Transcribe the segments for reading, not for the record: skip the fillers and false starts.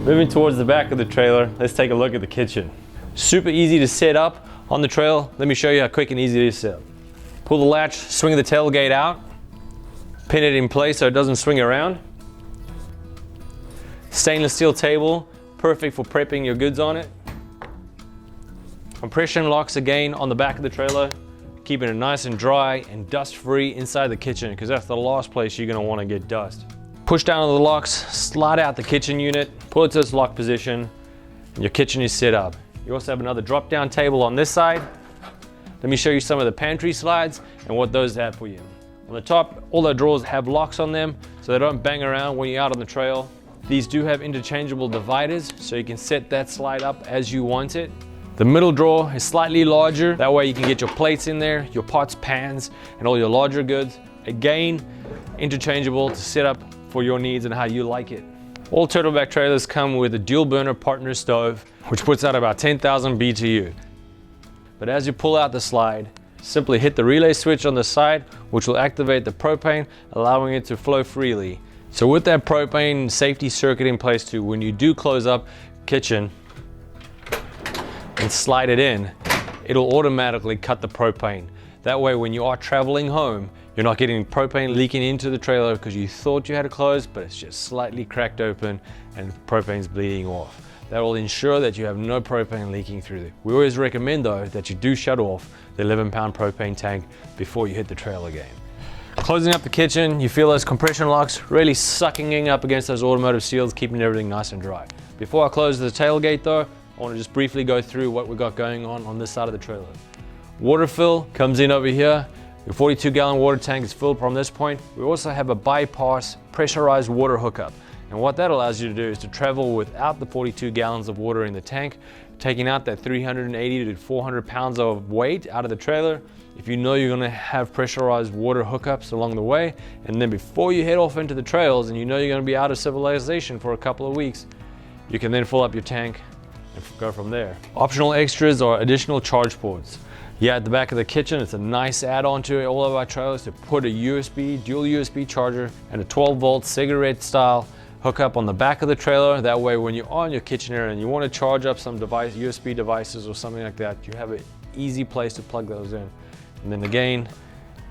Moving towards the back of the trailer, let's take a look at the kitchen. Super easy to set up on the trailer. Let me show you how quick and easy it is to set up. Pull the latch, swing the tailgate out, pin it in place so it doesn't swing around. Stainless steel table, perfect for prepping your goods on it. Compression locks again on the back of the trailer, keeping it nice and dry and dust free inside the kitchen, because that's the last place you're going to want to get dust. Push down on the locks, slide out the kitchen unit, pull it to its lock position, and your kitchen is set up. You also have another drop down table on this side. Let me show you some of the pantry slides and what those have for you. On the top, all the drawers have locks on them so they don't bang around when you're out on the trail. These do have interchangeable dividers, so you can set that slide up as you want it. The middle drawer is slightly larger, that way you can get your plates in there, your pots, pans, and all your larger goods. Again, interchangeable to set up for your needs and how you like it. All Turtleback trailers come with a dual burner partner stove, which puts out about 10,000 BTU. But as you pull out the slide, simply hit the relay switch on the side, which will activate the propane, allowing it to flow freely. So with that propane safety circuit in place too, when you do close up kitchen and slide it in, it'll automatically cut the propane. That way when you are traveling home, you're not getting propane leaking into the trailer because you thought you had it closed, but it's just slightly cracked open and propane's bleeding off. That will ensure that you have no propane leaking through there. We always recommend though that you do shut off the 11-pound propane tank before you hit the trailer again. Closing up the kitchen, you feel those compression locks really sucking up against those automotive seals, keeping everything nice and dry. Before I close the tailgate though, I want to just briefly go through what we've got going on this side of the trailer. Water fill comes in over here. Your 42-gallon water tank is filled from this point. We also have a bypass pressurized water hookup. And what that allows you to do is to travel without the 42 gallons of water in the tank, taking out that 380 to 400 pounds of weight out of the trailer. If you know you're gonna have pressurized water hookups along the way, and then before you head off into the trails and you know you're gonna be out of civilization for a couple of weeks, you can then fill up your tank and go from there. Optional extras are additional charge ports. Yeah, at the back of the kitchen, it's a nice add-on to all of our trailers to put a dual USB charger and a 12-volt cigarette style hookup on the back of the trailer. That way when you're on your kitchen area and you want to charge up some USB devices or something like that, you have an easy place to plug those in. And then again,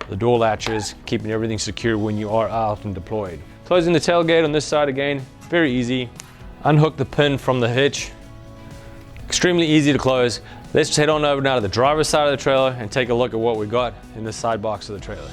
the door latches, keeping everything secure when you are out and deployed. Closing the tailgate on this side again, very easy. Unhook the pin from the hitch. Extremely easy to close. Let's head on over now to the driver's side of the trailer and take a look at what we got in the side box of the trailer.